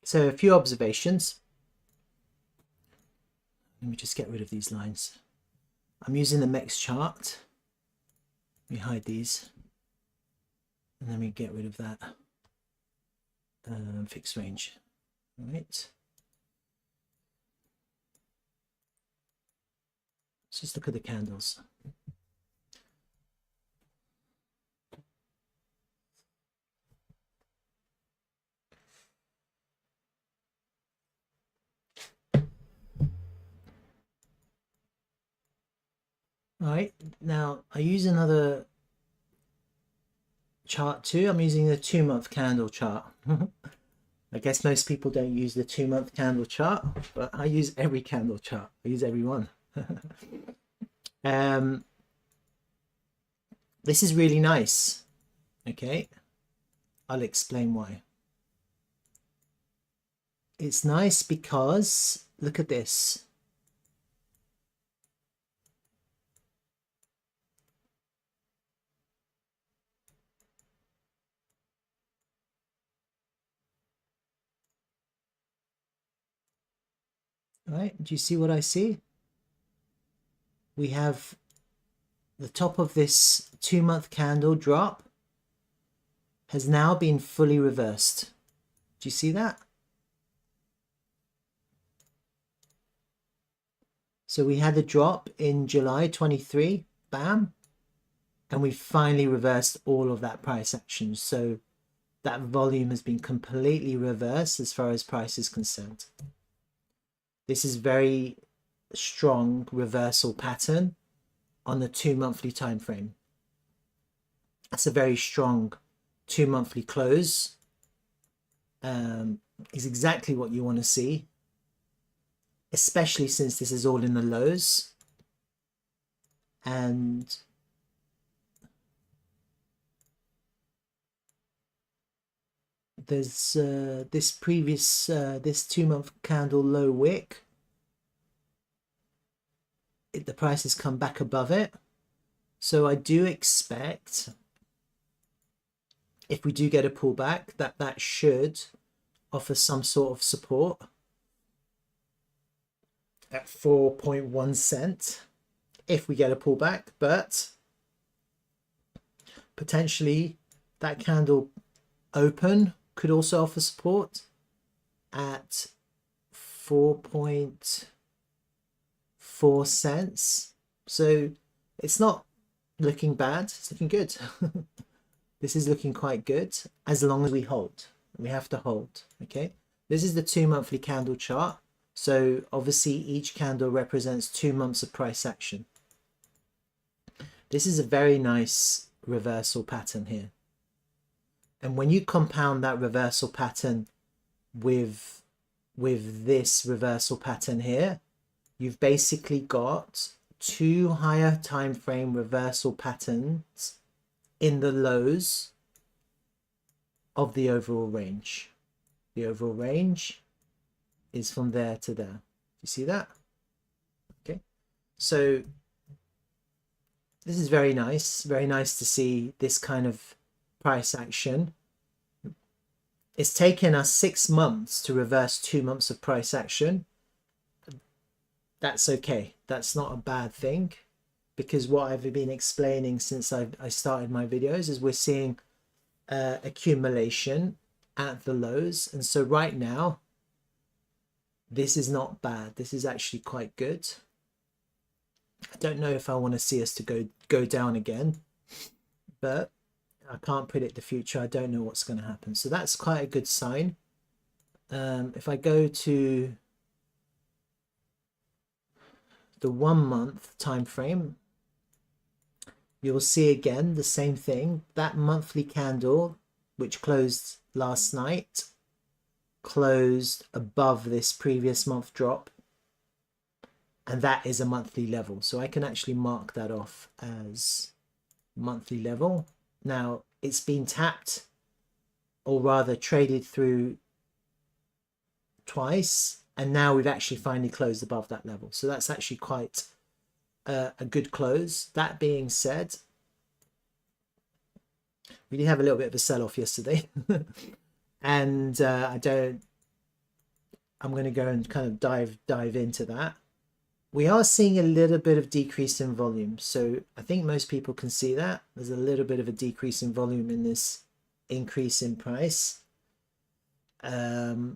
So a few observations. Let me just get rid of these lines. I'm using the MEX chart. Let me hide these. And let me get rid of that fixed range. All right. Let's just look at the candles. All right, now I use another chart too. I'm using the 2-month candle chart. I guess most people don't use the 2-month candle chart, but I use every candle chart. I use every one. This is really nice. Okay, I'll explain why. It's nice because look at this. All right, do you see what I see? We have the top of this 2-month candle drop has now been fully reversed. Do you see that? So we had a drop in July 23, bam, and we finally reversed all of that price action. So that volume has been completely reversed as far as price is concerned. This is very strong reversal pattern on the 2-monthly time frame. That's a very strong 2-monthly close. Is exactly what you want to see, especially since this is all in the lows. And there's this previous this 2-month candle low wick. The price has come back above it, so I do expect if we do get a pullback that should offer some sort of support at 4.1 cent if we get a pullback, but potentially that candle open could also offer support at 4.4 cents. So it's not looking bad, it's looking good. This is looking quite good as long as we hold. We have to hold. Okay, this is the 2-monthly candle chart. So obviously each candle represents 2 months of price action. This is a very nice reversal pattern here. And when you compound that reversal pattern with this reversal pattern here, you've basically got 2 higher time frame reversal patterns in the lows of the overall range. The overall range is from there to there. You see that? Okay, so this is very nice to see this kind of price action. It's taken us 6 months to reverse 2 months of price action. That's okay. That's not a bad thing, because what I've been explaining since I started my videos is we're seeing accumulation at the lows. And so right now, this is not bad. This is actually quite good. I don't know if I want to see us to go down again, but I can't predict the future. I don't know what's going to happen. So that's quite a good sign. If I go to the 1 month time frame, you'll see again the same thing. That monthly candle, which closed last night, closed above this previous month drop, and that is a monthly level. So I can actually mark that off as monthly level. Now it's been tapped, or rather traded through twice, and now we've actually finally closed above that level. So that's actually quite a good close. That being said, we did have a little bit of a sell-off yesterday. And I don't I'm going to go and kind of dive into that. We are seeing a little bit of decrease in volume. So I think most people can see that. There's a little bit of a decrease in volume in this increase in price. It's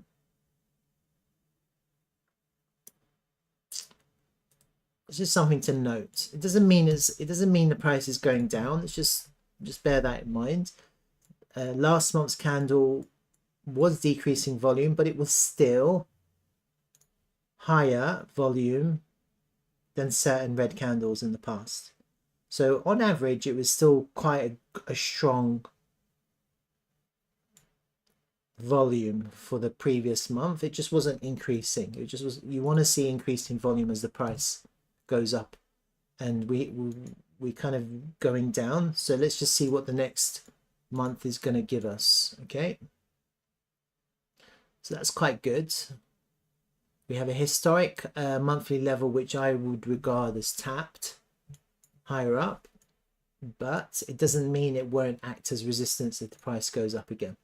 just something to note. It doesn't mean the price is going down. It's just bear that in mind. Last month's candle was decreasing volume, but it was still higher volume than certain red candles in the past. So on average, it was still quite a strong volume for the previous month. It just wasn't increasing. It just was, you want to see increasing volume as the price goes up, and we kind of going down. So let's just see what the next month is going to give us. Okay, so that's quite good. We have a historic monthly level, which I would regard as tapped higher up, but it doesn't mean it won't act as resistance if the price goes up again.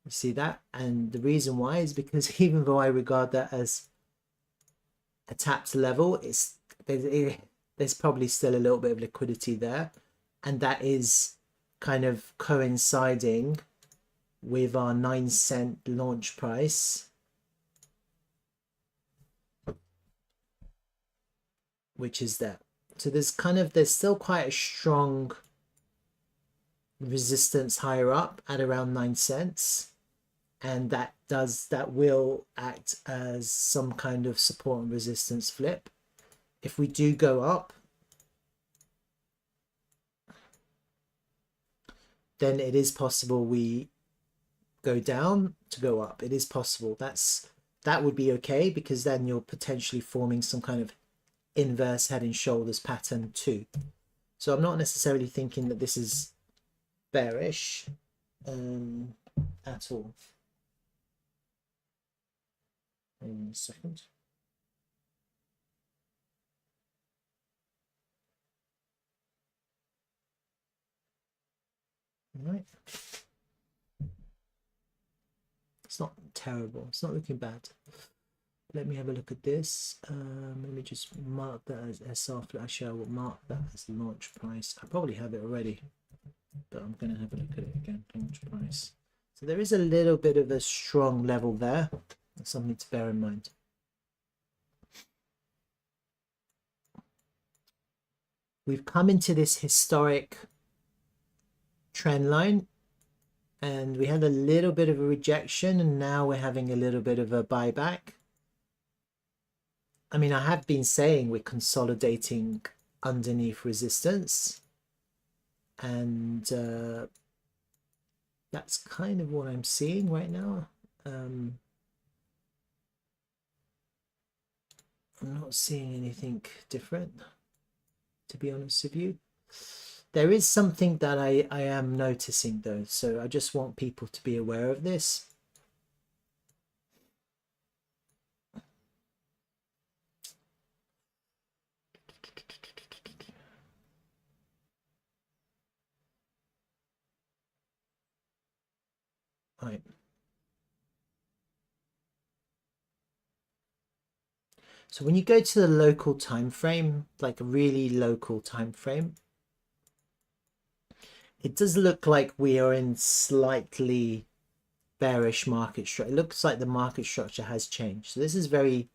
You see that? And the reason why is because even though I regard that as a tapped level, there's probably still a little bit of liquidity there, and that is kind of coinciding with our 9-cent launch price, which is there. So there's still quite a strong resistance higher up at around 9 cents, and that will act as some kind of support and resistance flip. If we do go up, then it is possible we go down to go up. It is possible. That would be okay, because then you're potentially forming some kind of inverse head and shoulders pattern too. So I'm not necessarily thinking that this is bearish at all. In a second. All right. It's not terrible. It's not looking bad. Let me have a look at this. Let me just mark that as SR. Actually, I will mark that as launch price. I probably have it already, but I'm going to have a look at it again. Launch price. So there is a little bit of a strong level there. That's something to bear in mind. We've come into this historic trend line, and we had a little bit of a rejection, and now we're having a little bit of a buyback. I mean, I have been saying we're consolidating underneath resistance, and that's kind of what I'm seeing right now. I'm not seeing anything different, to be honest with you. There is something that I am noticing though, so I just want people to be aware of this. Right. So when you go to the local time frame, like a really local time frame, it does look like we are in slightly bearish market structure. It looks like the market structure has changed. So this is very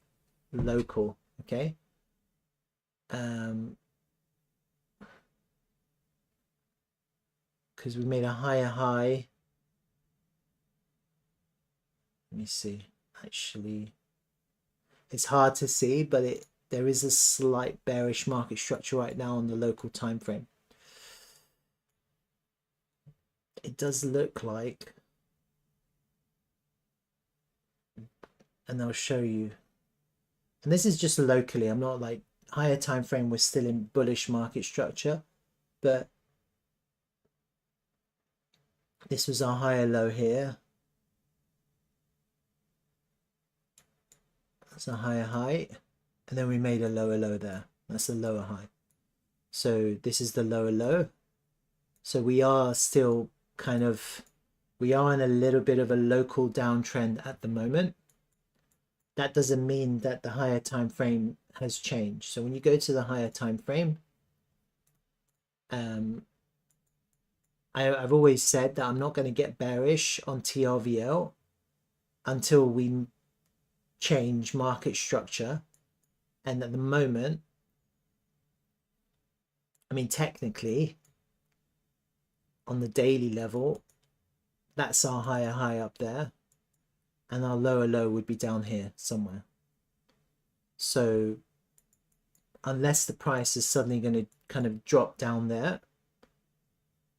local, okay? Because we made a higher high. Let me see. Actually, it's hard to see, but there is a slight bearish market structure right now on the local time frame. It does look like, and I'll show you, and this is just locally. I'm not like higher time frame, we're still in bullish market structure, but this was our higher low here. That's a higher high, and then we made a lower low there. That's a lower high. So this is the lower low. So we are still kind of, we are in a little bit of a local downtrend at the moment. that doesn't mean that the higher time frame has changed. So when you go to the higher time frame, I've always said that I'm not going to get bearish on TRVL until we change market structure. And at the moment, I mean, technically, on the daily level, that's our higher high up there, and our lower low would be down here somewhere. So unless the price is suddenly going to kind of drop down there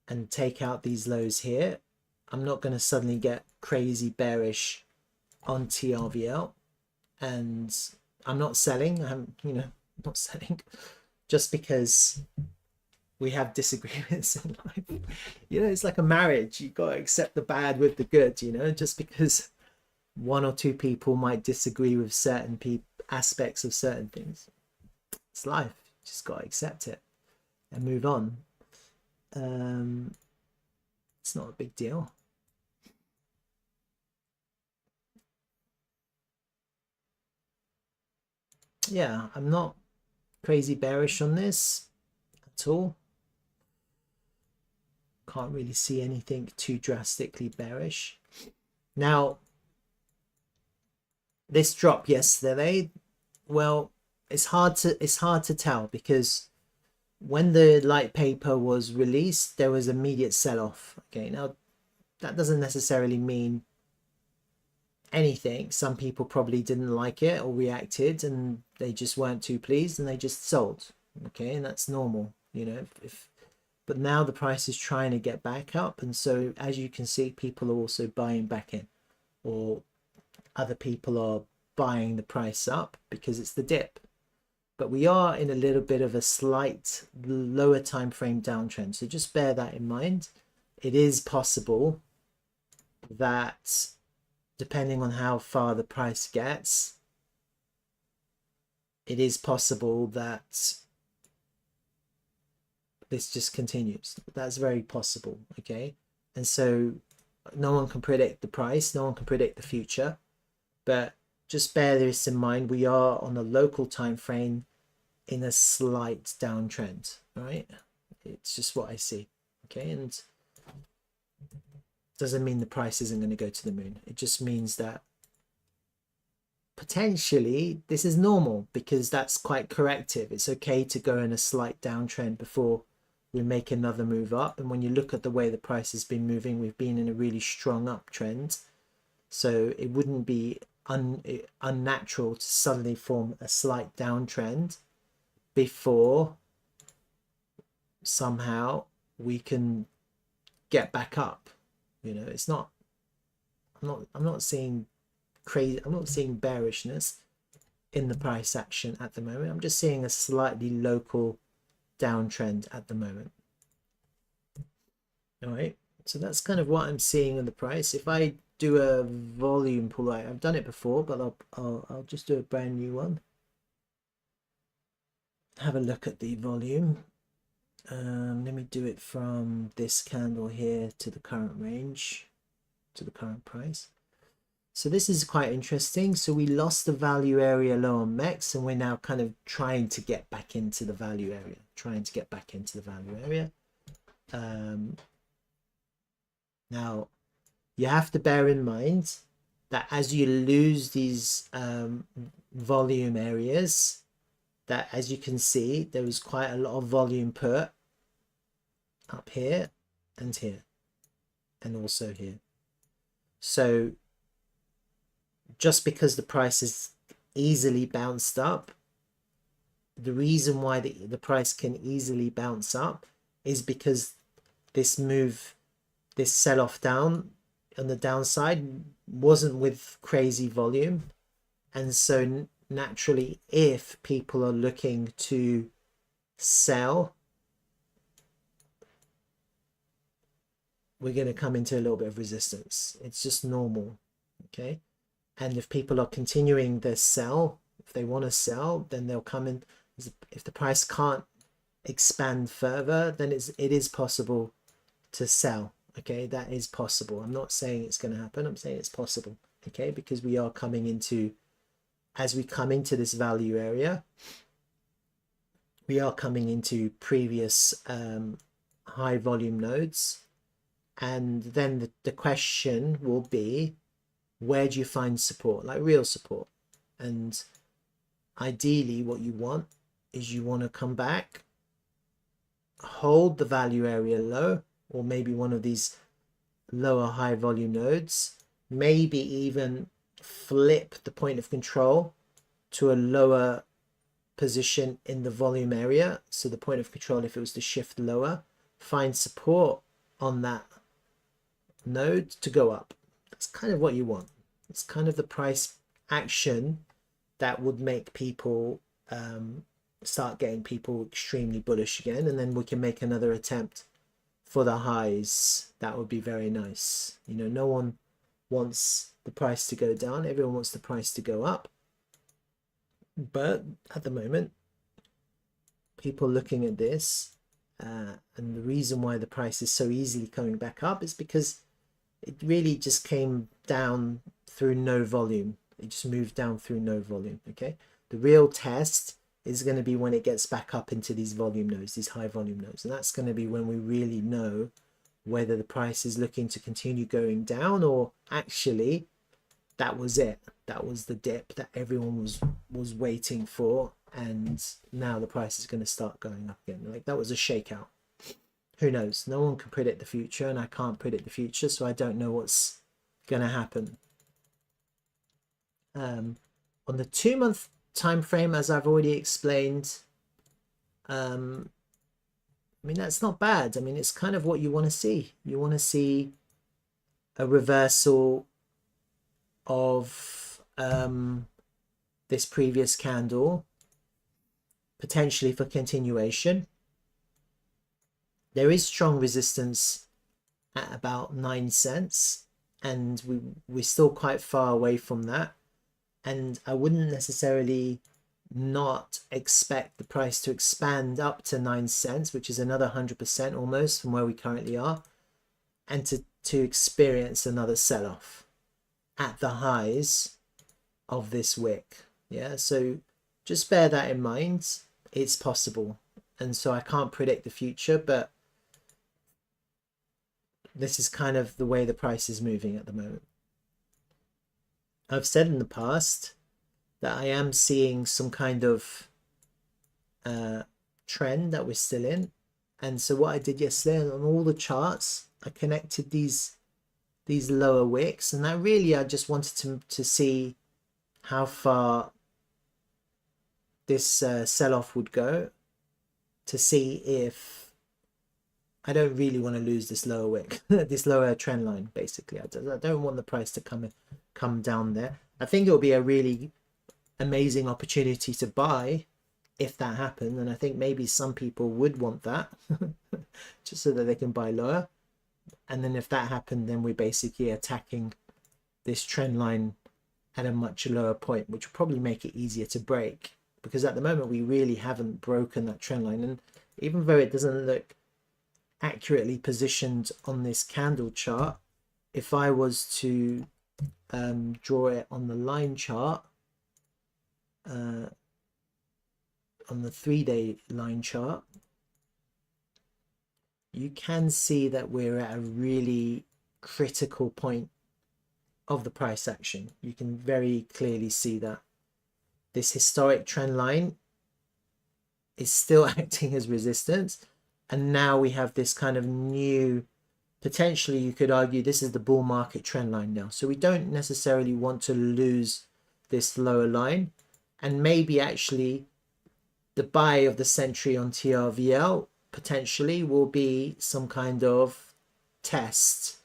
and take out these lows here, I'm not going to suddenly get crazy bearish on TRVL. And I'm not selling. I'm, not selling just because we have disagreements in life. It's like a marriage. You got to accept the bad with the good, just because one or two people might disagree with certain aspects of certain things. It's life. You just got to accept it and move on. It's not a big deal. Yeah, I'm not crazy bearish on this at all. Can't really see anything too drastically bearish. Now, this drop yesterday, well, it's hard to tell, because when the light paper was released, there was immediate sell-off. Okay, now that doesn't necessarily mean anything. Some people probably didn't like it or reacted, and they just weren't too pleased and they just sold. Okay, and that's normal, but now the price is trying to get back up, and so as you can see, people are also buying back in, or other people are buying the price up because it's the dip. But we are in a little bit of a slight lower time frame downtrend, so just bear that in mind. It is possible that, depending on how far the price gets, it is possible that this just continues. That's very possible. Okay, and so no one can predict the price, no one can predict the future, but just bear this in mind. We are on a local time frame in a slight downtrend. All right, it's just what I see. Okay, and doesn't mean the price isn't going to go to the moon. It just means that potentially this is normal, because that's quite corrective. It's okay to go in a slight downtrend before we make another move up. And when you look at the way the price has been moving, we've been in a really strong uptrend, so it wouldn't be unnatural to suddenly form a slight downtrend before somehow we can get back up. It's not, I'm not seeing crazy, I'm not seeing bearishness in the price action at the moment. I'm just seeing a slightly local downtrend at the moment. All right, so that's kind of what I'm seeing in the price. If I do a volume pull, I've done it before, but I'll just do a brand new one. Have a look at the volume. Let me do it from this candle here to the current range, to the current price. So this is quite interesting. So we lost the value area low on MEX, and we're now kind of trying to get back into the value area, now you have to bear in mind that as you lose these volume areas, that, as you can see, there was quite a lot of volume put up here and here and also here. So just because the price is easily bounced up, the reason why the price can easily bounce up is because this move, this sell-off down on the downside, wasn't with crazy volume. And so naturally, if people are looking to sell, we're going to come into a little bit of resistance. It's just normal. Okay, and if people are continuing their sell, if they want to sell, then they'll come in. If the price can't expand further, then it is possible to sell. Okay, that is possible. I'm not saying it's going to happen, I'm saying it's possible. Okay, because we are coming into as we come into this value area, we are coming into previous high volume nodes. And then the question will be, where do you find support, like real support? And ideally what you want is you want to come back, hold the value area low, or maybe one of these lower high volume nodes, maybe even flip the point of control to a lower position in the volume area. So the point of control, if it was to shift lower, find support on that node to go up. That's kind of what you want. It's kind of the price action that would make people start getting people extremely bullish again, and then we can make another attempt for the highs. That would be very nice. You know, no one wants the price to go down, everyone wants the price to go up. But at the moment, people looking at this, and the reason why the price is so easily coming back up is because it really just came down through no volume. It just moved down through no volume. Okay, the real test is going to be when it gets back up into these volume nodes, these high volume nodes, and that's going to be when we really know whether the price is looking to continue going down, or actually that was it. That was the dip that everyone was waiting for, and now the price is going to start going up again. Like, that was a shakeout. Who knows? No one can predict the future, and I can't predict the future, so I don't know what's going to happen. On the 2-month time frame, as I've already explained, I mean, that's not bad. I mean, it's kind of what you want to see. You want to see a reversal of this previous candle, potentially for continuation. There is strong resistance at about 9 cents, and we're still quite far away from that. And I wouldn't necessarily not expect the price to expand up to 9 cents, which is another 100% almost from where we currently are, and to experience another sell-off at the highs of this wick. Yeah, so just bear that in mind. It's possible, and so I can't predict the future, but this is kind of the way the price is moving at the moment. I've said in the past that I am seeing some kind of trend that we're still in, and so what I did yesterday on all the charts, I connected these lower wicks, and that really I just wanted to see how far this sell-off would go, to see if I don't really want to lose this lower wick, this lower trend line. Basically, I don't want the price to come down there. I think it will be a really amazing opportunity to buy if that happened, and I think maybe some people would want that just so that they can buy lower. And then if that happened, then we're basically attacking this trend line at a much lower point, which will probably make it easier to break, because at the moment we really haven't broken that trend line. And even though it doesn't look accurately positioned on this candle chart, if I was to draw it on the line chart, on the 3-day line chart, you can see that we're at a really critical point of the price action. You can very clearly see that this historic trend line is still acting as resistance, and now we have this kind of new, potentially you could argue this is the bull market trend line now. So we don't necessarily want to lose this lower line, and maybe actually the buy of the century on TRVL potentially will be some kind of test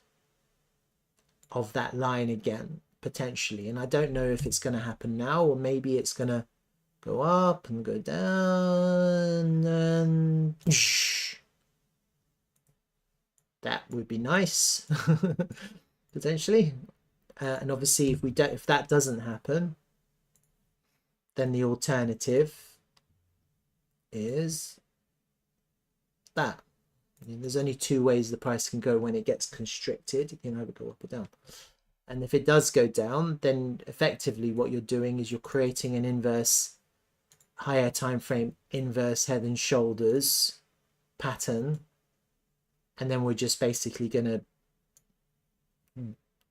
of that line again, potentially. And I don't know if it's going to happen now, or maybe it's going to go up and go down, and that would be nice potentially. And obviously if that doesn't happen, then the alternative is that. I mean, there's only 2 ways the price can go when it gets constricted. It can either go up or down. And if it does go down, then effectively what you're doing is you're creating an inverse, higher time frame, inverse head and shoulders pattern. And then we're just basically going to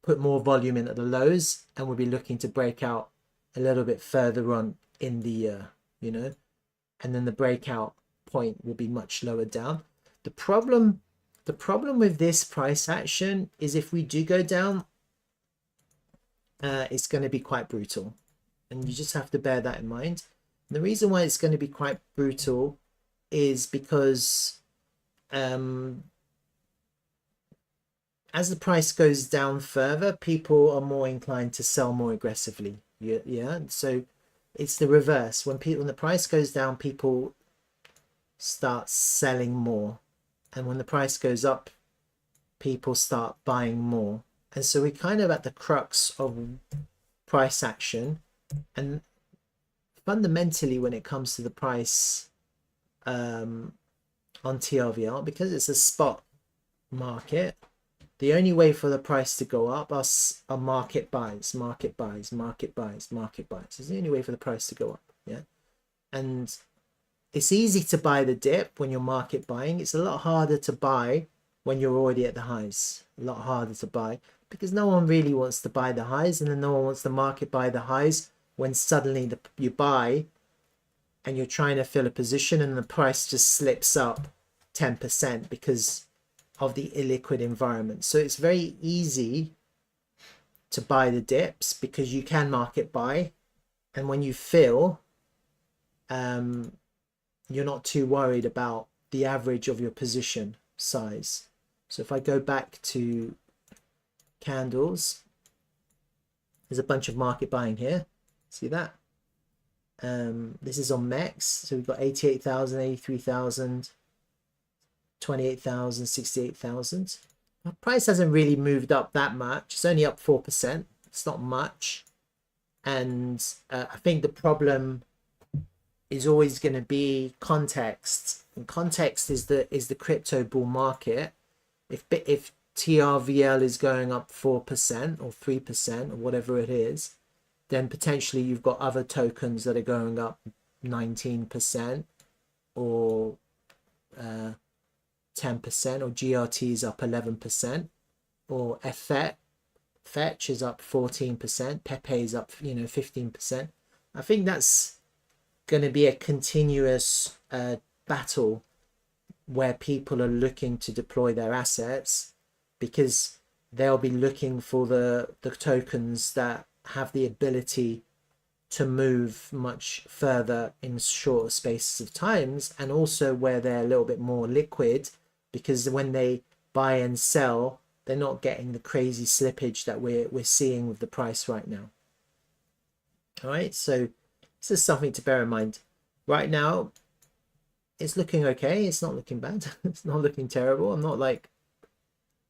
put more volume in at the lows, and we'll be looking to break out a little bit further on in the year, you know, and then the breakout point will be much lower down. The problem with this price action is if we do go down, it's going to be quite brutal, and you just have to bear that in mind. And the reason why it's going to be quite brutal is because as the price goes down further, people are more inclined to sell more aggressively. Yeah. So it's the reverse. When the price goes down, people start selling more, and when the price goes up, people start buying more. And so we're kind of at the crux of price action. And fundamentally, when it comes to the price on TRVL, because it's a spot market, the only way for the price to go up are market buys, market buys, market buys, market buys. It's the only way for the price to go up. Yeah. And it's easy to buy the dip when you're market buying. It's a lot harder to buy when you're already at the highs. A lot harder to buy because no one really wants to buy the highs, and then no one wants to market buy the highs when suddenly you buy and you're trying to fill a position and the price just slips up 10% because of the illiquid environment. So it's very easy to buy the dips because you can market buy, and when you fill, you're not too worried about the average of your position size. So if I go back to candles, there's a bunch of market buying here. See that? This is on MEX. So we've got 88,000, 83,000, 28,000, 68,000. The price hasn't really moved up that much. It's only up 4%. It's not much. And I think the problem is always going to be context. And context is the crypto bull market. If TRVL is going up 4% or 3% or whatever it is, then potentially you've got other tokens that are going up 19% or 10%, or GRT is up 11%, or Fetch is up 14%, Pepe is up 15%. I think that's going to be a continuous battle where people are looking to deploy their assets, because they'll be looking for the tokens that have the ability to move much further in shorter spaces of times, and also where they're a little bit more liquid, because when they buy and sell, they're not getting the crazy slippage that we're seeing with the price right now. All right, so this is something to bear in mind. Right now, it's looking okay. It's not looking bad. It's not looking terrible. I'm not like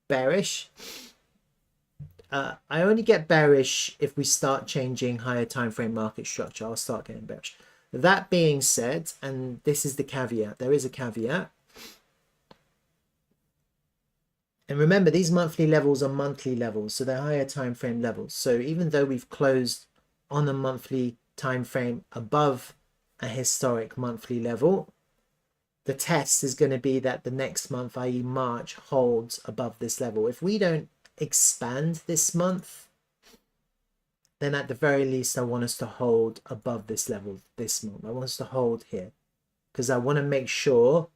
bearish. I only get bearish if we start changing higher time frame market structure. I'll start getting bearish. That being said, and this is the caveat, there is a caveat. And remember, these monthly levels are monthly levels, so they're higher time frame levels. So even though we've closed on a monthly time frame above a historic monthly level, the test is going to be that the next month, i.e. March, holds above this level. If we don't expand this month, then at the very least I want us to hold above this level this month. I want us to hold here because I want to make sure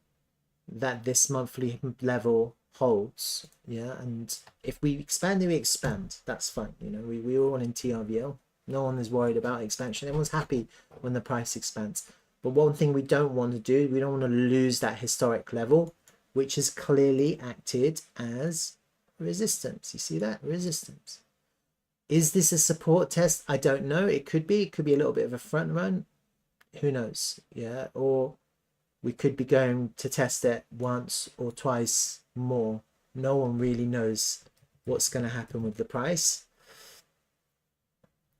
that this monthly level holds. Yeah, and if we expand, we expand. That's fine. We all want in TRVL. No one is worried about expansion. Everyone's happy when the price expands. But one thing we don't want to do, we don't want to lose that historic level, which has clearly acted as resistance. You see that? Resistance. Is this a support test? I don't know. It could be. It could be a little bit of a front run. Who knows? Yeah. Or we could be going to test it once or twice more. No one really knows what's going to happen with the price.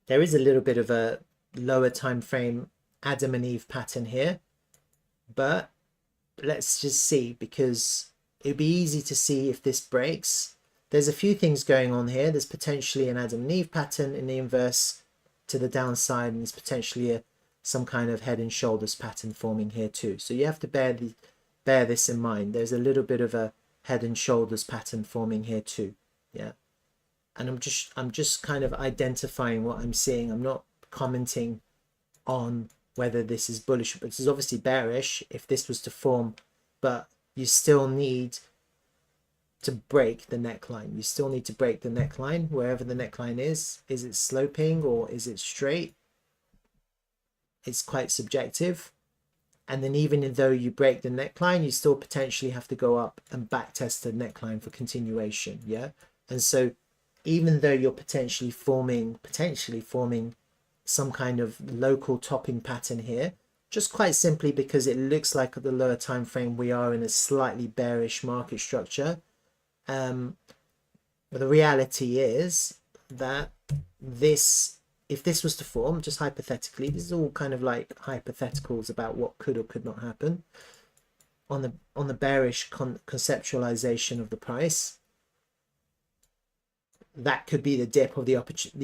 There is a little bit of a lower time frame Adam and Eve pattern here, but let's just see, because it'd be easy to see if this breaks. there's a few things going on here. There's potentially an Adam and Eve pattern in the inverse to the downside, and there's potentially some kind of head and shoulders pattern forming here too. So you have to bear this in mind. There's a little bit of a head and shoulders pattern forming here too. Yeah. And I'm just kind of identifying what I'm seeing. I'm not commenting on whether this is bullish, but this is obviously bearish if this was to form, but you still need to break the neckline. You still need to break the neckline wherever the neckline is. Is it sloping or is it straight? It's quite subjective. And then even though you break the neckline, you still potentially have to go up and back test the neckline for continuation. Yeah. And so even though you're potentially forming some kind of local topping pattern here, just quite simply because it looks like at the lower time frame we are in a slightly bearish market structure. But the reality is that if this was to form, just hypothetically, this is all kind of like hypotheticals about what could or could not happen on the bearish conceptualization of the price. That could be the dip of the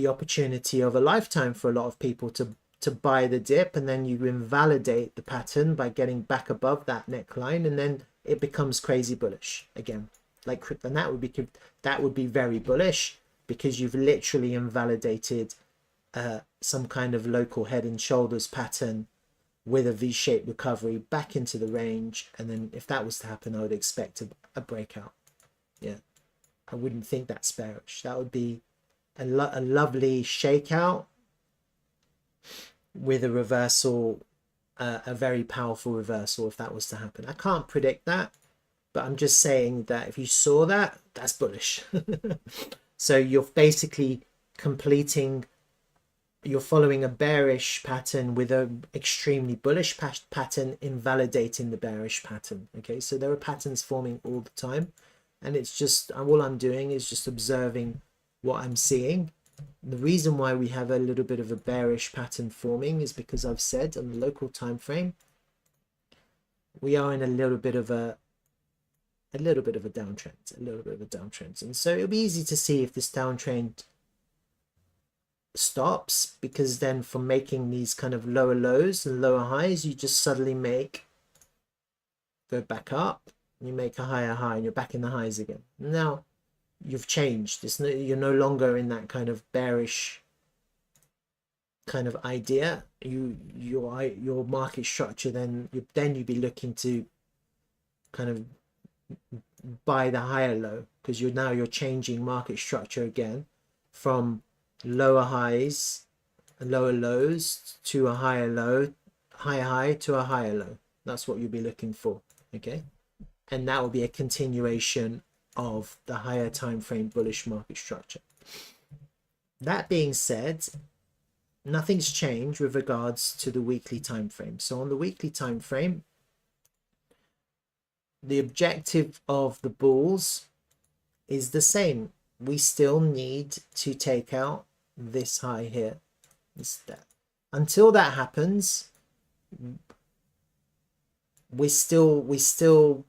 opportunity of a lifetime for a lot of people to buy the dip, and then you invalidate the pattern by getting back above that neckline, and then it becomes crazy bullish again. Like, and that would be very bullish because you've literally invalidated some kind of local head and shoulders pattern with a V-shaped recovery back into the range. And then if that was to happen, I would expect a breakout. Yeah, I wouldn't think that's bearish. That would be a lovely shakeout with a reversal, a very powerful reversal if that was to happen. I can't predict that, but I'm just saying that if you saw that, that's bullish. So you're basically you're following a bearish pattern with an extremely bullish pattern invalidating the bearish pattern. Okay, so there are patterns forming all the time, and it's just, all I'm doing is just observing what I'm seeing. The reason why we have a little bit of a bearish pattern forming is because I've said on the local time frame we are in a little bit of a downtrend, and so it'll be easy to see if this downtrend stops, because then from making these kind of lower lows and lower highs, you just suddenly go back up, you make a higher high, and you're back in the highs again. Now you've changed. You're no longer in that kind of bearish kind of idea. Your market structure, then you'd be looking to kind of buy the higher low, because you're changing market structure again from lower highs and lower lows to a higher low, higher high to a higher low. That's what you'll be looking for. Okay, and that will be a continuation of the higher time frame bullish market structure. That being said, nothing's changed with regards to the weekly time frame. So on the weekly time frame, the objective of the bulls is the same. We still need to take out this high here. Until that happens, we still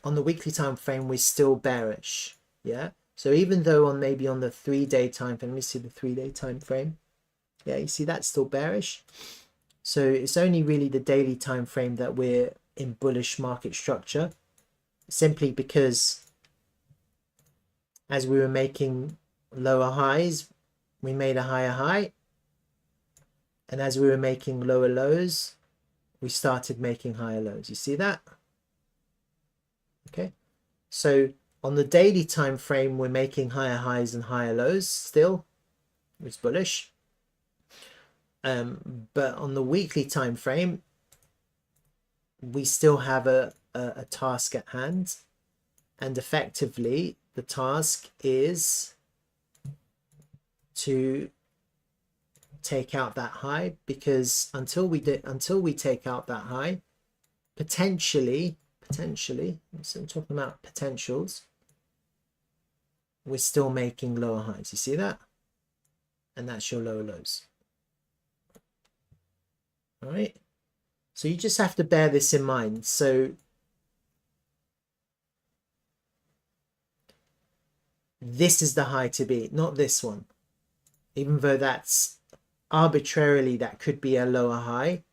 on the weekly time frame, we're still bearish. Yeah, so even though maybe on the 3-day time frame, let me see the 3-day time frame. Yeah, you see that's still bearish. So it's only really the daily time frame that we're in bullish market structure, simply because as we were making lower highs, we made a higher high, and as we were making lower lows, we started making higher lows. You see that? Okay, so on the daily time frame, we're making higher highs and higher lows still. It's bullish. But on the weekly time frame, we still have a task at hand, and effectively the task is to take out that high, because until we take out that high, potentially, so I'm talking about potentials, we're still making lower highs. You see that? And that's your lower lows. All right, so you just have to bear this in mind. So this is the high to beat, not this one. Even though that's arbitrarily, that could be a lower high.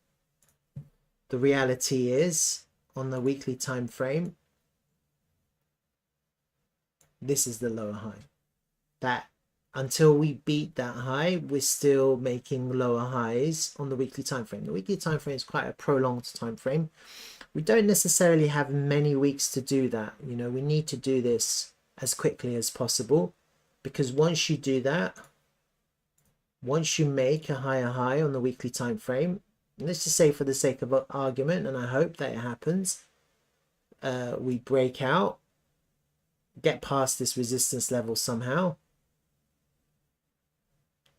The reality is, on the weekly time frame, this is the lower high. That until we beat that high, we're still making lower highs on the weekly time frame. The weekly time frame is quite a prolonged time frame. We don't necessarily have many weeks to do that. You know, we need to do this as quickly as possible, because once you do that, once you make a higher high on the weekly time frame, let's just say for the sake of argument, and I hope that it happens, we break out, get past this resistance level somehow,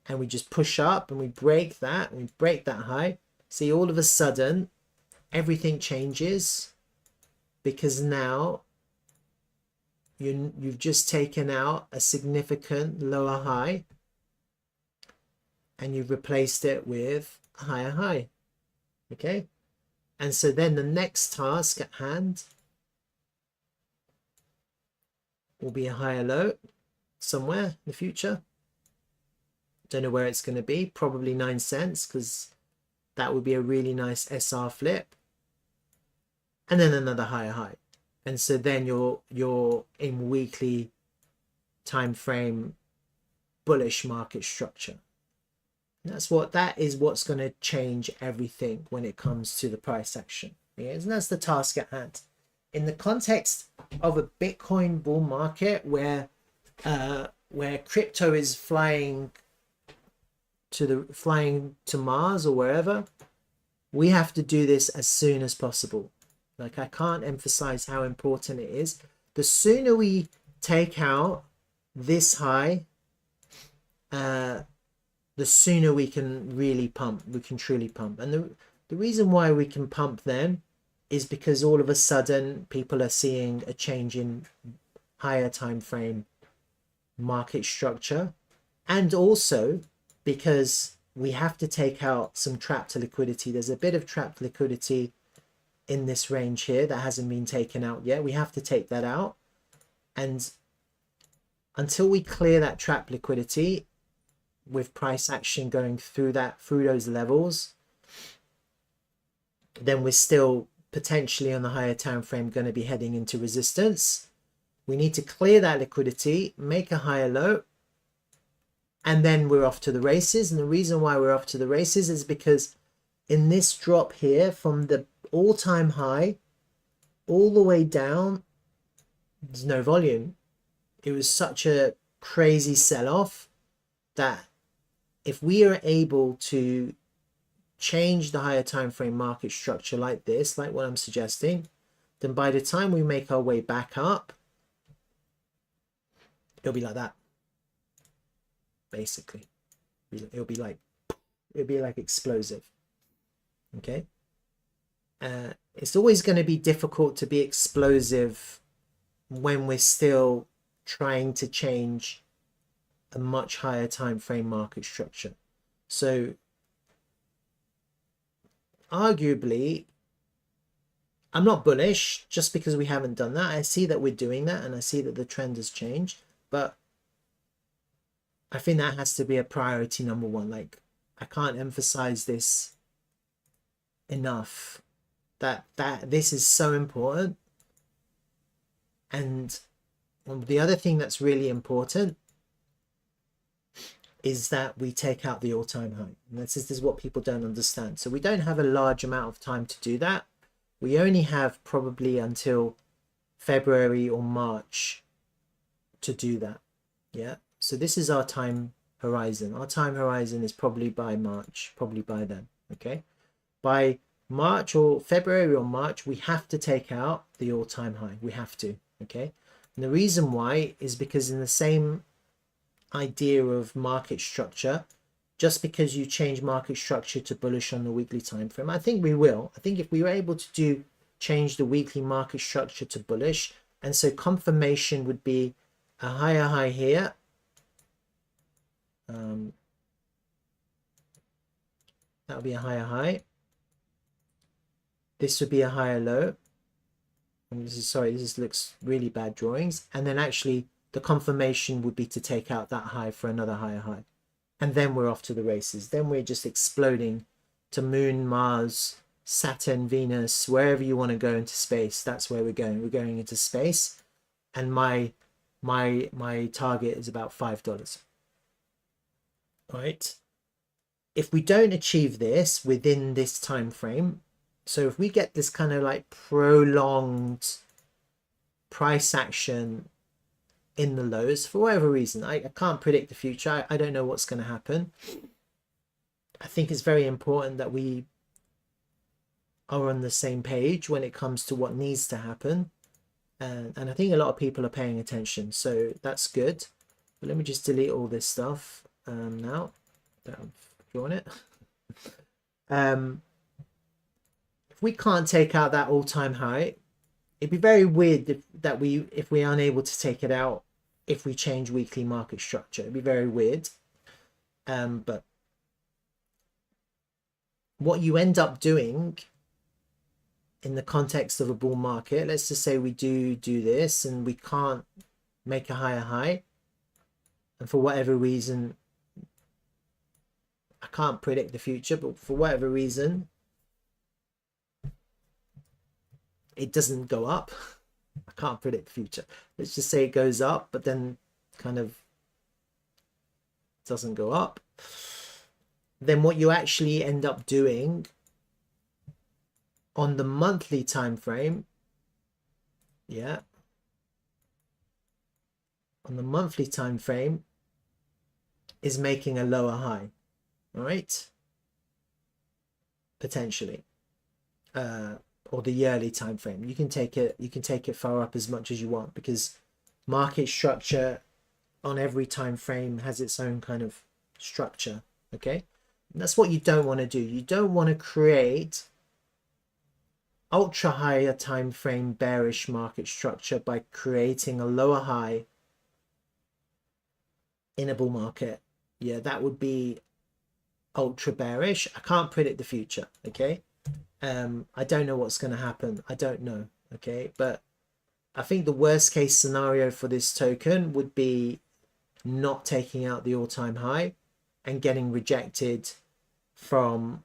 and we just push up and we break that, and we break that high. See, all of a sudden everything changes, because now you've just taken out a significant lower high and you've replaced it with a higher high. Okay, and so then the next task at hand will be a higher low somewhere in the future. Don't know where it's going to be, probably 9 cents, because that would be a really nice SR flip, and then another higher high. And so then you're in weekly time frame bullish market structure. That is what's going to change everything when it comes to the price action. Yeah, and that's the task at hand. In the context of a Bitcoin bull market where crypto is flying to Mars or wherever, we have to do this as soon as possible. Like, I can't emphasize how important it is. The sooner we take out this high, the sooner we can really pump, we can truly pump. And the reason why we can pump then is because all of a sudden people are seeing a change in higher time frame market structure, and also because we have to take out some trapped liquidity. There's a bit of trapped liquidity in this range here that hasn't been taken out yet. We have to take that out, and until we clear that trapped liquidity with price action going through those levels, then we're still potentially on the higher time frame going to be heading into resistance. We need to clear that liquidity, make a higher low, and then we're off to the races. And the reason why we're off to the races is because in this drop here, from the all-time high all the way down, there's no volume. It was such a crazy sell-off that if we are able to change the higher time frame market structure like this, like what I'm suggesting, then by the time we make our way back up, it'll be like that. Basically, it'll be like explosive. Okay, it's always going to be difficult to be explosive when we're still trying to change a much higher time frame market structure. So arguably, I'm not bullish just because we haven't done that. I see that we're doing that, and I see that the trend has changed, but I think that has to be a priority number one. Like, I can't emphasize this enough, that this is so important. And the other thing that's really important is that we take out the all-time high. And this is what people don't understand. So we don't have a large amount of time to do that. We only have probably until February or March to do that. Yeah. So this is our time horizon. Our time horizon is probably by March, probably by then. Okay. By March or February or March, we have to take out the all-time high. We have to. Okay. And the reason why is because in the same idea of market structure, just because you change market structure to bullish on the weekly time frame, I think we will. I think if we were able to change the weekly market structure to bullish, and so confirmation would be a higher high here, that would be a higher high. This would be a higher low. And this looks really bad drawings. And then actually the confirmation would be to take out that high for another higher high. And then we're off to the races. Then we're just exploding to Moon, Mars, Saturn, Venus, wherever you want to go into space. That's where we're going. We're going into space. And my target is about $5. Right? If we don't achieve this within this time frame, so if we get this kind of like prolonged price action in the lows for whatever reason, I can't predict the future. I don't know what's going to happen. I think it's very important that we are on the same page when it comes to what needs to happen, and I think a lot of people are paying attention, so that's good. But let me just delete all this stuff now that I'm drawing it. If we can't take out that all-time high, it'd be very weird if we're unable to take it out if we change weekly market structure. It'd be very weird. But what you end up doing in the context of a bull market, let's just say we do this and we can't make a higher high, and for whatever reason, I can't predict the future, but for whatever reason it doesn't go up. I can't predict the future. Let's just say it goes up, but then kind of doesn't go up. Then what you actually end up doing on the monthly time frame, on the monthly time frame, is making a lower high. All right, potentially, or the yearly time frame. You can take it far up as much as you want, because market structure on every time frame has its own kind of structure. Okay, and that's what you don't want to do. You don't want to create ultra higher time frame bearish market structure by creating a lower high in a bull market. Yeah, that would be ultra bearish. I can't predict the future. Okay, I don't know what's going to happen. I don't know. Okay, but I think the worst case scenario for this token would be not taking out the all-time high and getting rejected from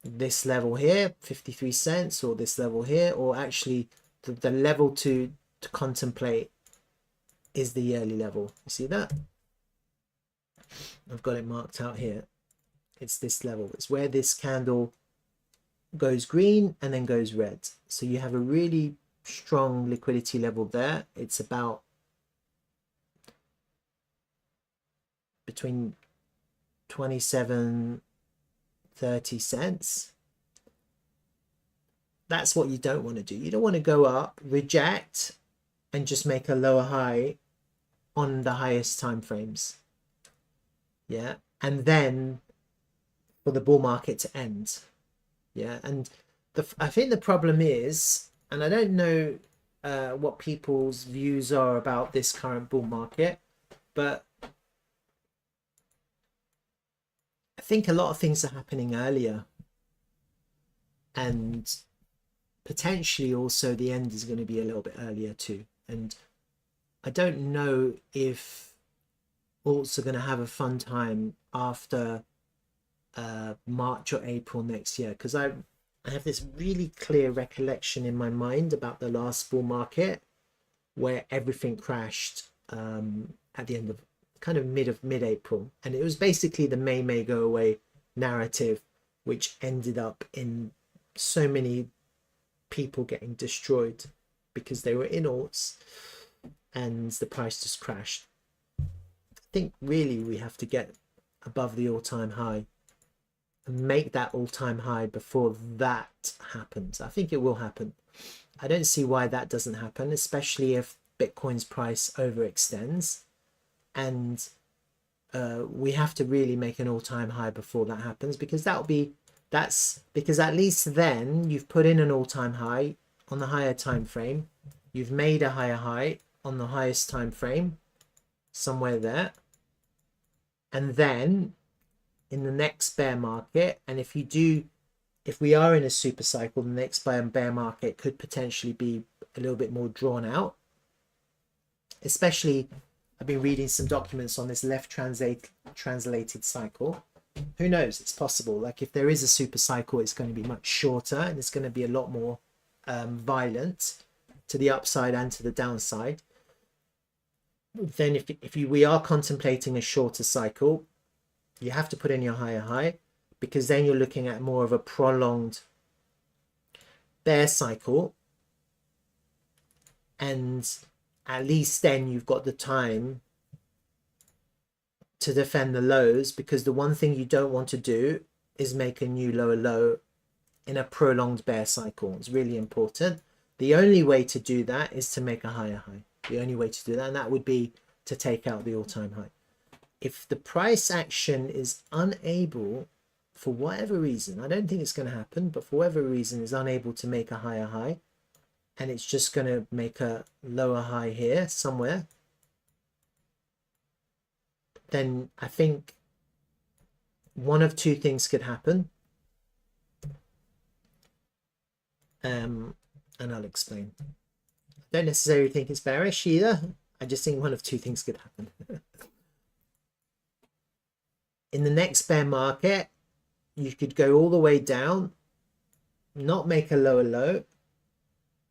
this level here, 53 cents, or this level here, or actually the level to contemplate is the yearly level. You see that? I've got it marked out here. It's this level. It's where this candle goes green and then goes red. So you have a really strong liquidity level there. It's about between 27-30 cents. That's what you don't want to do. You don't want to go up, reject, and just make a lower high on the highest time frames. Yeah, and then for the bull market to end. Yeah, and I think the problem is, and I don't know what people's views are about this current bull market, but I think a lot of things are happening earlier, and potentially also the end is going to be a little bit earlier too. And I don't know if alts are going to have a fun time after March or April next year, because I have this really clear recollection in my mind about the last bull market where everything crashed at the end of kind of mid-April, and it was basically the May go away narrative, which ended up in so many people getting destroyed because they were in alts and the price just crashed. I think really we have to get above the all-time high and make that all-time high before that happens. I think it will happen. I don't see why that doesn't happen, especially if Bitcoin's price overextends, and we have to really make an all-time high before that happens, because that's because at least then you've put in an all-time high on the higher time frame, you've made a higher high on the highest time frame somewhere there, and then in the next bear market, and if we are in a super cycle, the next bear market could potentially be a little bit more drawn out. especially I've been reading some documents on this left translated cycle. Who knows? It's possible. Like if there is a super cycle, it's going to be much shorter and it's going to be a lot more violent to the upside and to the downside. Then if we are contemplating a shorter cycle, you have to put in your higher high, because then you're looking at more of a prolonged bear cycle, and at least then you've got the time to defend the lows, because the one thing you don't want to do is make a new lower low in a prolonged bear cycle. It's really important. The only way to do that is to make a higher high. The only way to do that, and that would be to take out the all-time high. If the price action is unable, for whatever reason, I don't think it's going to happen, but for whatever reason is unable to make a higher high, and it's just going to make a lower high here somewhere, then I think one of two things could happen. And I'll explain. I don't necessarily think it's bearish either. I just think one of two things could happen. In the next bear market, you could go all the way down, not make a lower low,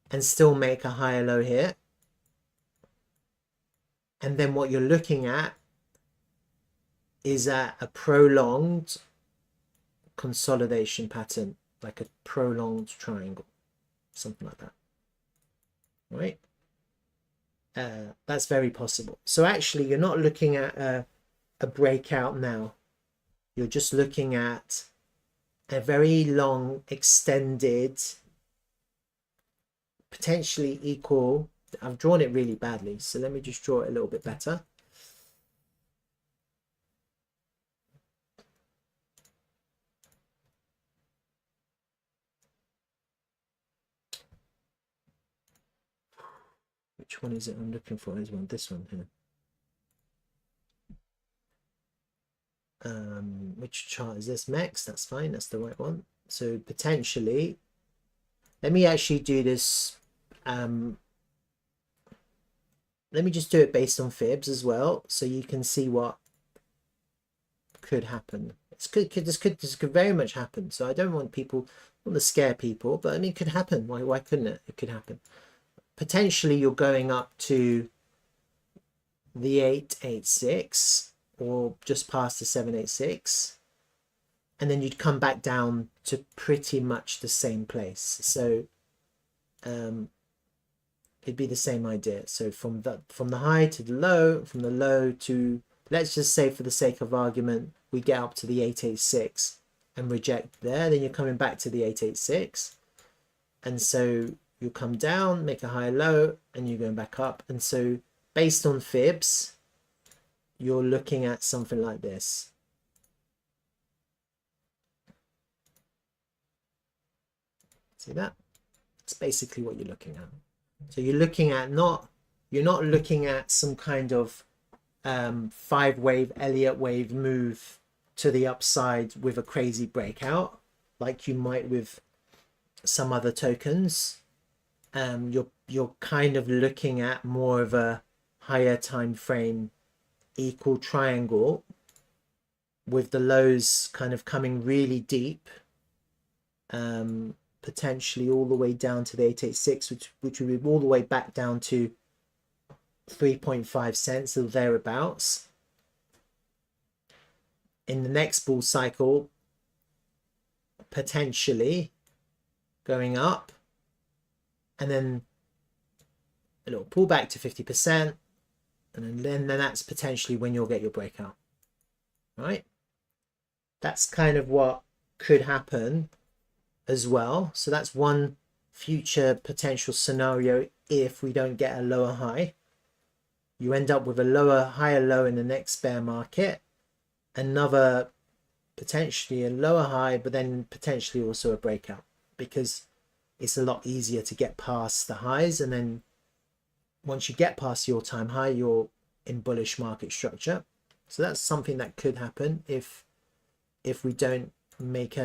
and still make a higher low here. And then what you're looking at is at a prolonged consolidation pattern, like a prolonged triangle, something like that, right? That's very possible. So actually you're not looking at a breakout now. You're just looking at a very long extended, potentially equal. I've drawn it really badly, so let me just draw it a little bit better. Which one is it I'm looking for? Is one, this one here. Which chart is this? MEX, that's fine, that's the right one. So potentially, let me actually do this. Let me just do it based on fibs as well, so you can see what could happen. This could very much happen. So I don't want to scare people, but I mean, it could happen. Why couldn't it? It could happen. Potentially, you're going up to the 886 or just past the 786, and then you'd come back down to pretty much the same place. So it'd be the same idea. So from the high to the low, from the low to, let's just say for the sake of argument, we get up to the 886 and reject there, then you're coming back to the 886, and so you'll come down, make a higher low, and you're going back up. And so based on fibs, you're looking at something like this. See that? It's basically what you're looking at. So you're looking at you're not looking at some kind of 5-wave Elliott wave move to the upside with a crazy breakout like you might with some other tokens. You're kind of looking at more of a higher time frame equal triangle with the lows kind of coming really deep, potentially all the way down to the 886, which would be all the way back down to 3.5 cents or thereabouts. In the next bull cycle, potentially going up, and then a little pullback to 50%, and then that's potentially when you'll get your breakout, right? That's kind of what could happen as well. So that's one future potential scenario. If we don't get a lower high, you end up with a higher low in the next bear market, another potentially a lower high, but then potentially also a breakout, because it's a lot easier to get past the highs. And then once you get past your all-time high, you're in bullish market structure. So that's something that could happen if we don't make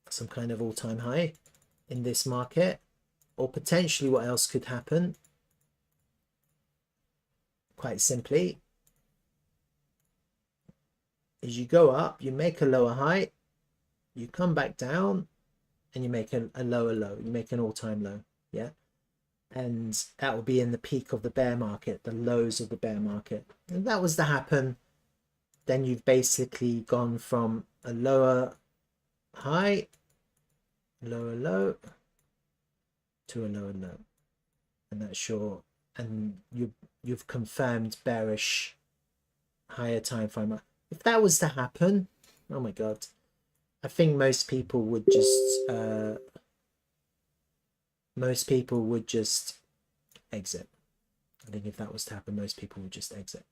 some kind of all-time high in this market. Or potentially what else could happen quite simply, is you go up, you make a lower high, you come back down, and you make a lower low. You make an all-time low, yeah? And that will be in the peak of the bear market, the lows of the bear market. And that was to happen, then you've basically gone from a lower high, lower low, to a lower low. And that's your, and you've confirmed bearish higher time frame. If that was to happen, oh my god, I think most people would just exit. I think if that was to happen, most people would just exit,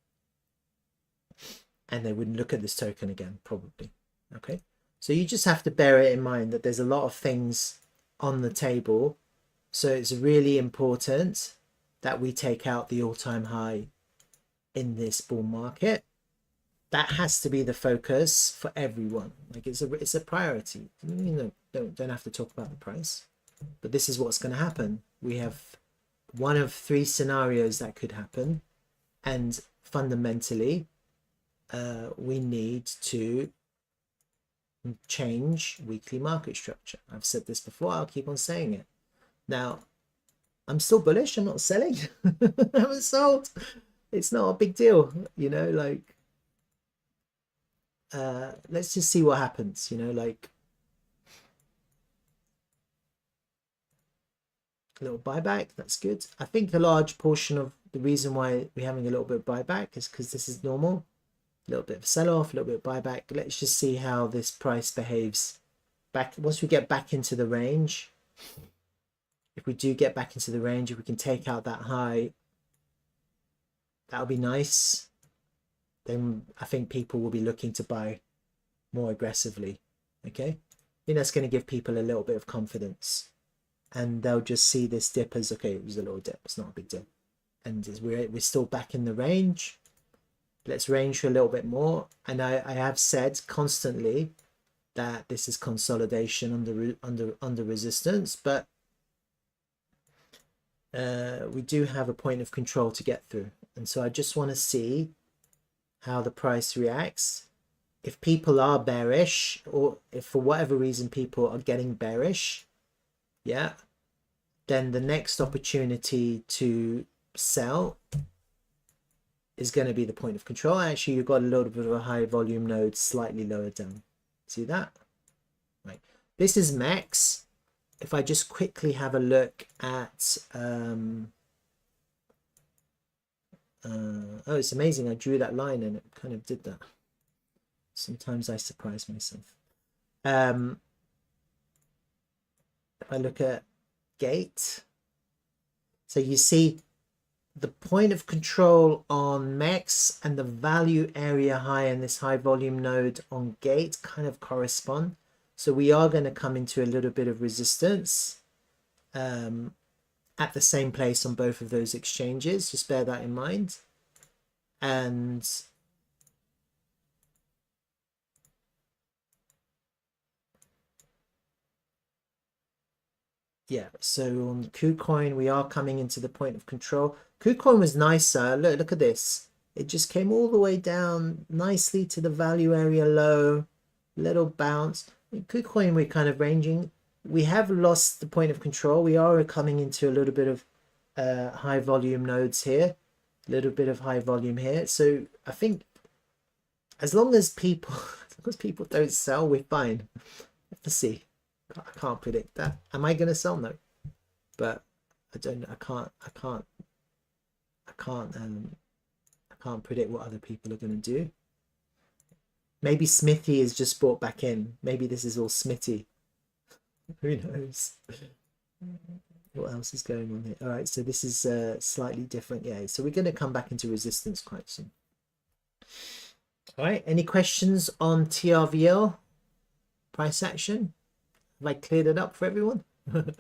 and they wouldn't look at this token again, probably. Okay, so you just have to bear it in mind that there's a lot of things on the table, so it's really important that we take out the all-time high in this bull market. That has to be the focus for everyone. Like it's a priority. You know, don't have to talk about the price, but this is what's going to happen. We have one of three scenarios that could happen, and fundamentally, we need to change weekly market structure. I've said this before. I'll keep on saying it. Now, I'm still bullish. I'm not selling. I haven't sold. It's not a big deal, you know. Like, let's just see what happens, you know, like a little buyback. That's good. I think a large portion of the reason why we're having a little bit of buyback is because this is normal. A little bit of sell-off, a little bit of buyback. Let's just see how this price behaves back once we get back into the range. If we do get back into the range, if we can take out that high, that'll be nice. Then I think people will be looking to buy more aggressively. Okay, I think that's going to give people a little bit of confidence, and they'll just see this dip as, okay, it was a little dip, it's not a big dip, and we're still back in the range. Let's range for a little bit more. And I have said constantly that this is consolidation under resistance, but we do have a point of control to get through, and so I just want to see how the price reacts. If people are bearish, or if for whatever reason people are getting bearish, yeah, then the next opportunity to sell is going to be the point of control. Actually, you've got a little bit of a high volume node slightly lower down. See that? Right. This is max. If I just quickly have a look at oh, it's amazing. I drew that line and it kind of did that. Sometimes I surprise myself. If I look at gate, so you see the point of control on MEX and the value area high in this high volume node on gate kind of correspond. So we are going to come into a little bit of resistance at the same place on both of those exchanges. Just bear that in mind. And yeah, so on KuCoin, we are coming into the point of control. KuCoin was nicer. Look at this. It just came all the way down nicely to the value area low. Little bounce. In KuCoin, we're kind of ranging. We have lost the point of control. We are coming into a little bit of high volume nodes here. A little bit of high volume here. So I think as long as people don't sell, we're fine. Let's see. I can't predict that. Am I going to sell? No, but I don't. I can't predict what other people are going to do. Maybe Smithy is just bought back in. Maybe this is all Smitty. Who knows? What else is going on here? All right, so this is slightly different. Yeah, so we're going to come back into resistance quite soon. All right, any questions on TRVL price action? Have I cleared it up for everyone? Let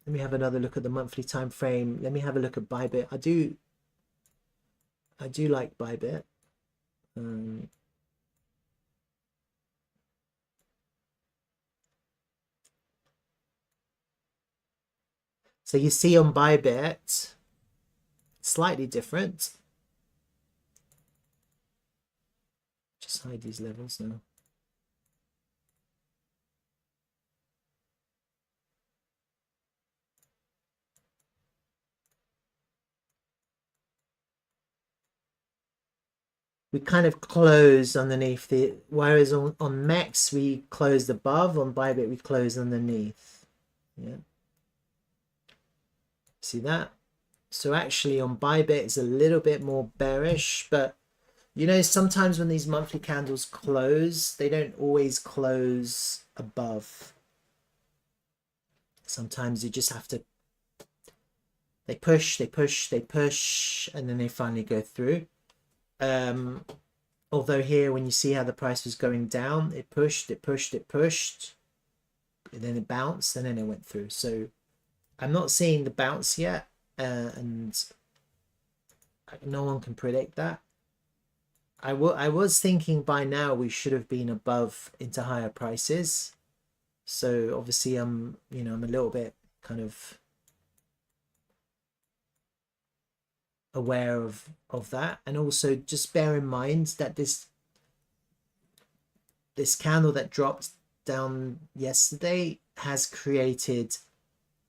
me have another look at the monthly time frame. Let me have a look at Bybit. I do like Bybit. So you see on Bybit, slightly different. Just hide these levels now. We kind of close underneath the, whereas on MEX we closed above, on Bybit we close underneath. Yeah. See that? So actually on Bybit it's a little bit more bearish, but you know, sometimes when these monthly candles close, they don't always close above. Sometimes you just have to, they push, they push, they push, and then they finally go through. Although here, when you see how the price was going down, it pushed, it pushed, it pushed, and then it bounced, and then it went through. So I'm not seeing the bounce yet, and no one can predict that. I was thinking by now we should have been above into higher prices. So obviously I'm a little bit kind of aware of that, and also just bear in mind that this candle that dropped down yesterday has created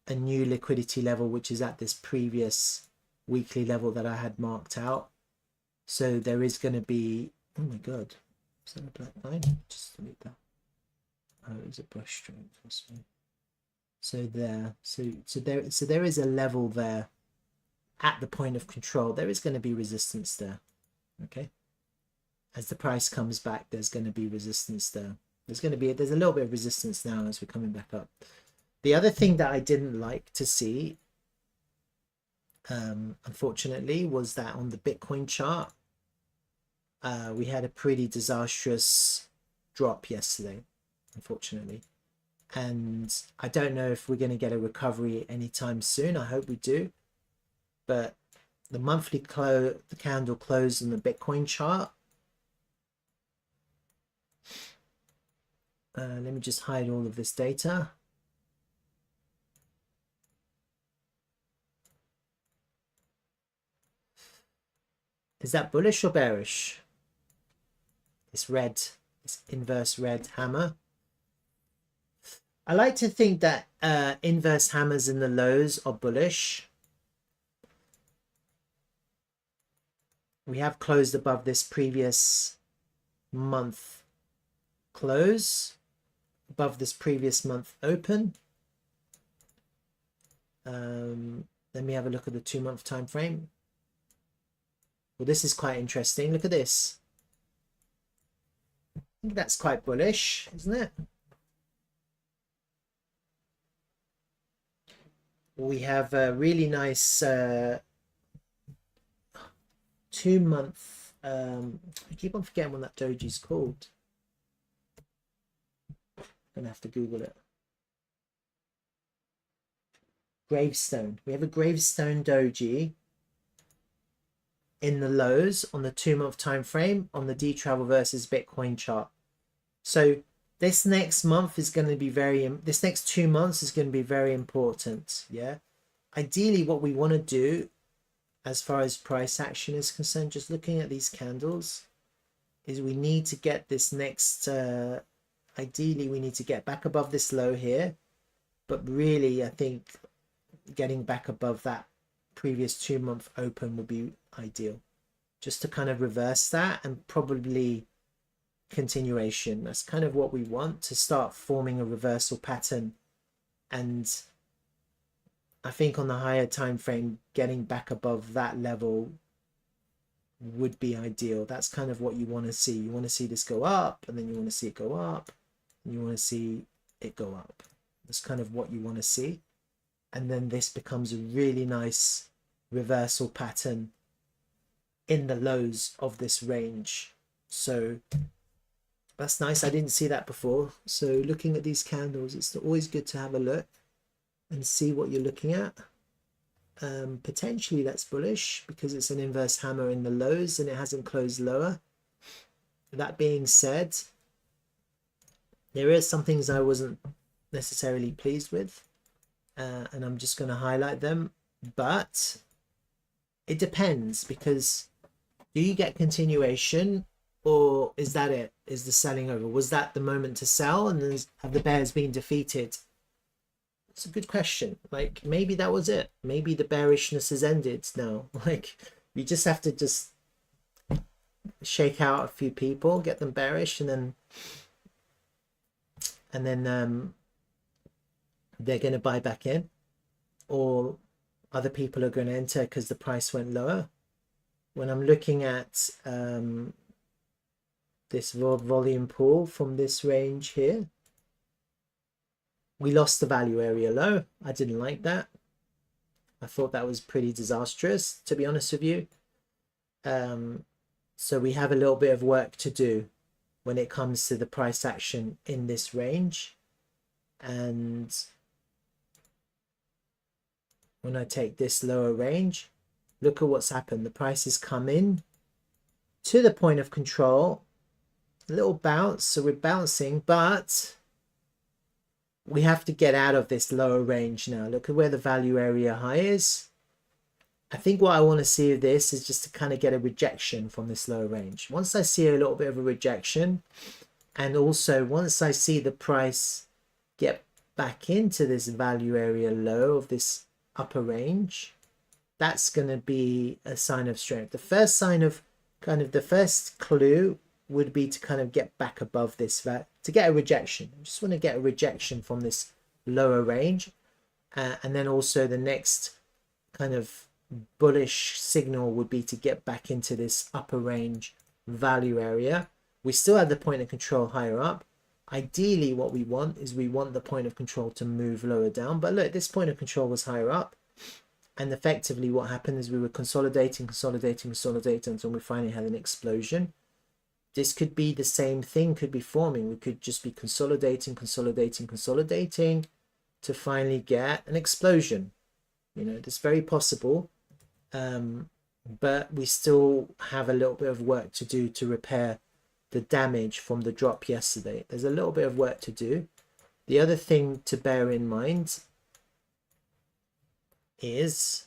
a new liquidity level, which is at this previous weekly level that I had marked out. So there is going to be, oh my god, is that a black line? Just delete that. Oh, it was a brush stroke. So there, so there is a level there at the point of control. There is going to be resistance there. Okay, as the price comes back, there's going to be resistance there. There's a little bit of resistance now as we're coming back up. The other thing that I didn't like to see, unfortunately, was that on the Bitcoin chart, we had a pretty disastrous drop yesterday, unfortunately. And I don't know if we're going to get a recovery anytime soon. I hope we do. But the monthly the candle closed on the Bitcoin chart. Let me just hide all of this data. Is that bullish or bearish? It's red. It's inverse red hammer. I like to think that inverse hammers in the lows are bullish. We have closed above this previous month close, above this previous month open. Let me have a look at the 2-month time frame. Well, this is quite interesting. Look at this. I think that's quite bullish, isn't it? We have a really nice 2-month. I keep on forgetting what that doji's called. I'm gonna have to Google it. Gravestone. We have a gravestone doji in the lows on the 2-month time frame on the Dtravel versus Bitcoin chart. So this next month is going to be this next 2 months is going to be very important. Yeah, ideally what we want to do as far as price action is concerned, just looking at these candles, is we need to get this next ideally we need to get back above this low here, but really I think getting back above that previous 2-month open would be ideal, just to kind of reverse that, and probably continuation. That's kind of what we want, to start forming a reversal pattern. And I think on the higher time frame, getting back above that level would be ideal. That's kind of what you want to see. You want to see this go up, and then you want to see it go up, and you want to see it go up. That's kind of what you want to see. And then this becomes a really nice reversal pattern in the lows of this range. So that's nice. I didn't see that before. So looking at these candles, it's always good to have a look and see what you're looking at. Potentially that's bullish because it's an inverse hammer in the lows and it hasn't closed lower. That being said, there is some things I wasn't necessarily pleased with, and I'm just going to highlight them. But it depends, because do you get continuation, or is that it? Is the selling over? Was that the moment to sell, and then have the bears been defeated? It's a good question. Like, maybe that was it. Maybe the bearishness has ended now. Like, you just have to just shake out a few people, get them bearish, and then they're going to buy back in, or other people are going to enter because the price went lower. When I'm looking at this volume pool from this range here, we lost the value area low. I didn't like that. I thought that was pretty disastrous, to be honest with you. So we have a little bit of work to do when it comes to the price action in this range. And when I take this lower range, look at what's happened. The price has come in to the point of control, a little bounce. So we're bouncing, but we have to get out of this lower range now. Look at where the value area high is. I think what I want to see of this is just to kind of get a rejection from this lower range. Once I see a little bit of a rejection, and also once I see the price get back into this value area low of this upper range, that's going to be a sign of strength. The first sign of the first clue would be to kind of get back above this, to get a rejection. I just want to get a rejection from this lower range. And then also the next kind of bullish signal would be to get back into this upper range value area. We still have the point of control higher up. Ideally, what we want is we want the point of control to move lower down. But look, this point of control was higher up. And effectively what happened is we were consolidating until we finally had an explosion. This could be the same thing, could be forming. We could just be consolidating to finally get an explosion. You know, it's very possible. But we still have a little bit of work to do to repair the damage from the drop yesterday. There's a little bit of work to do. The other thing to bear in mind is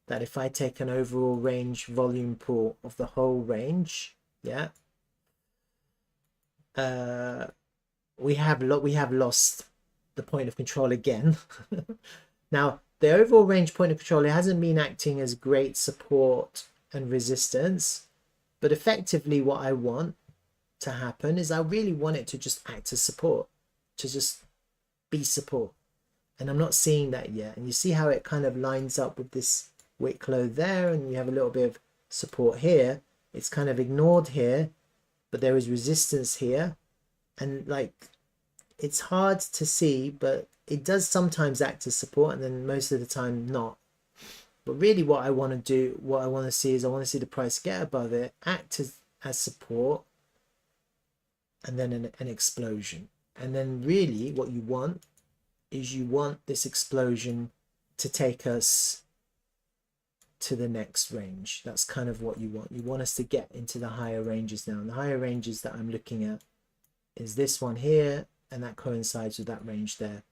that if I take an overall range volume pool of the whole range, yeah, we have lost the point of control again. Now, the overall range point of control, it hasn't been acting as great support and resistance, but effectively what I want to happen is I really want it to just act as support, to just be support. And I'm not seeing that yet. And you see how it kind of lines up with this wick low there, and you have a little bit of support here. It's kind of ignored here, but there is resistance here. And like, it's hard to see, but it does sometimes act as support, and then most of the time not. But really what I want to do, what I want to see is I want to see the price get above it, act as support, and then an explosion. And then really what you want is you want this explosion to take us to the next range. That's kind of what you want. You want us to get into the higher ranges now. And the higher ranges that I'm looking at is this one here, and that coincides with that range there.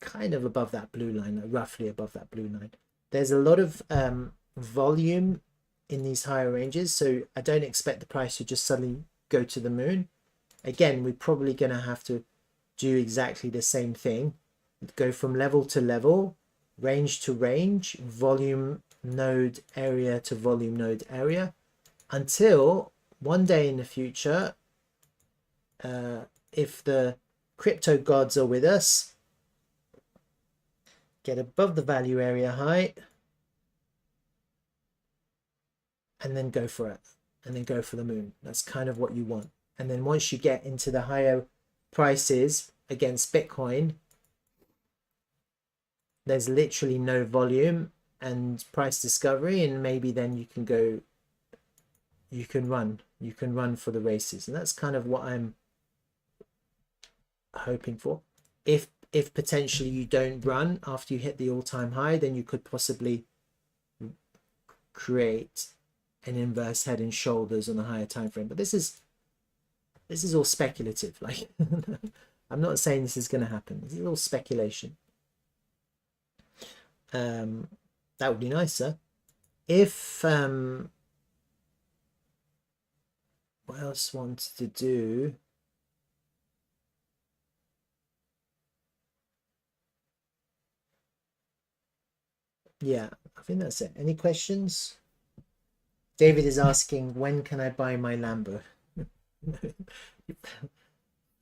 Kind of above that blue line, like roughly above that blue line. There's a lot of volume in these higher ranges, so I don't expect the price to just suddenly go to the moon. Again, we're probably going to have to do exactly the same thing. Go from level to level, range to range, volume node area to volume node area, until one day in the future, if the crypto gods are with us, get above the value area height, and then go for it, and then go for the moon. That's kind of what you want. And then once you get into the higher prices against Bitcoin, there's literally no volume and price discovery, and maybe then you can go, you can run for the races. And that's kind of what I'm hoping for. If potentially you don't run after you hit the all-time high, then you could possibly create an inverse head and shoulders on a higher time frame. But this is all speculative. Like, I'm not saying this is going to happen. This is all speculation. That would be nicer. if what else wanted to do? Yeah, I think that's it. Any questions? David is asking, when can I buy my Lambo?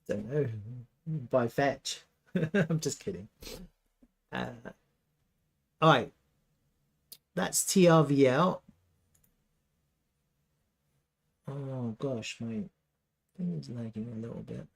Don't know. Buy fetch. I'm just kidding. All right, that's TRVL. Oh gosh, my thing is lagging a little bit.